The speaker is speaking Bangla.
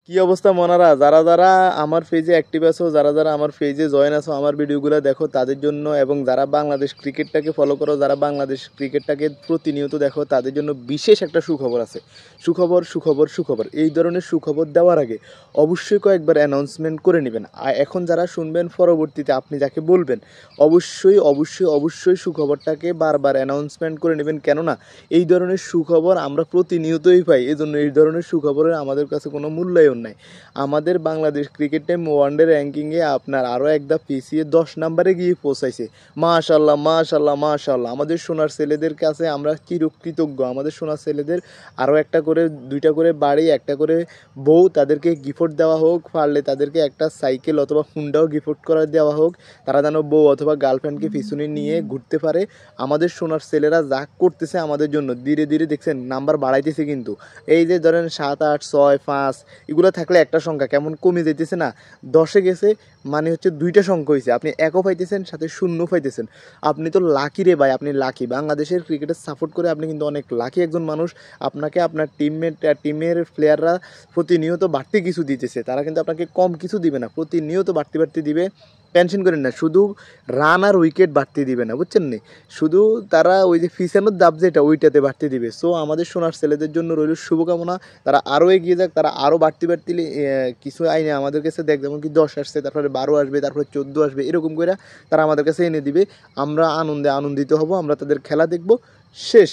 কি অবস্থা মনারা, যারা যারা আমার পেজে অ্যাক্টিভ আছো, যারা যারা আমার পেজে জয়েন আছো, আমার ভিডিওগুলো দেখো তাদের জন্য, এবং যারা বাংলাদেশ ক্রিকেটটাকে ফলো করো, যারা বাংলাদেশ ক্রিকেটটাকে প্রতিনিয়ত দেখো তাদের জন্য বিশেষ একটা সুখবর আছে। সুখবর সুখবর সুখবর, এই ধরনের সুখবর দেওয়ার আগে অবশ্যই কয়েকবার অ্যানাউন্সমেন্ট করে নেবেন। আর এখন যারা শুনবেন পরবর্তীতে আপনি যাকে বলবেন অবশ্যই অবশ্যই অবশ্যই সুখবরটাকে বারবার অ্যানাউন্সমেন্ট করে নেবেন, কেননা এই ধরনের সুখবর আমরা প্রতিনিয়তই পাই। এই জন্য এই ধরনের সুখবরের আমাদের কাছে কোনো মূল্যায়ন নাই। আমাদের বাংলাদেশ ক্রিকেট টিম ওয়ানডে র্যাঙ্কিংয়ে আপনার আরও এক ধাপ পিছিয়ে 10 নম্বরে গিয়ে পৌঁছাইছে। মাশাল্লাহ মাশাল্লাহ মাশাল্লাহ, আমাদের সোনার ছেলেদের কাছে আমরা কৃতজ্ঞ। আমাদের সোনার ছেলেদের আরও একটা করে, দুইটা করে বাড়ি, একটা করে বউ, তাদেরকে গিফট দেওয়া হোক, পারলে তাদেরকে একটা সাইকেল অথবা হুন্ডাও গিফট করে দেওয়া হোক, তারা যেন বউ অথবা গার্লফ্রেন্ডকে পিছনে নিয়ে ঘুরতে পারে। আমাদের সোনার ছেলেরা যা করতেছে আমাদের জন্য, ধীরে ধীরে দেখছেন নাম্বার বাড়াইতেছে। কিন্তু এই যে ধরেন 7, 8, 6, 5 এগুলো থাকলে একটা সংখ্যা কেমন কমে যেতেছে না, 10-এ গেছে মানে হচ্ছে দুইটা সংখ্যা হয়েছে, আপনি একও পাইতেছেন সাথে শূন্য পাইতেছেন। আপনি তো লাকি রে ভাই, আপনি লাকি। বাংলাদেশের ক্রিকেটের সাপোর্ট করে আপনি কিন্তু অনেক লাকি একজন মানুষ। আপনাকে আপনার টিমের প্লেয়াররা প্রতিনিয়ত বাড়তি কিছু দিতেছে, তারা কিন্তু আপনাকে কম কিছু দিবে না, প্রতিনিয়ত বাড়তি বাড়তি দিবে। টেনশন করেন না, শুধু রান আর উইকেট বাড়তি দিবে না, বুঝছেন নি? শুধু তারা ওই যে ফিসানোর দাব যেটা ওইটাতে বাড়তি দিবে। সো আমাদের সোনার ছেলেদের জন্য রইল শুভকামনা, তারা আরও এগিয়ে যাক, তারা আরও বাড়তি বাড়তি কিছু আইনে আমাদের কাছে দেখ, যেমন কি 10 আসছে, তারপরে 12 আসবে, তারপরে 14 আসবে, এরকম করে তারা আমাদের কাছে এনে দিবে। আমরা আনন্দিত হব, আমরা তাদের খেলা দেখব। শেষ।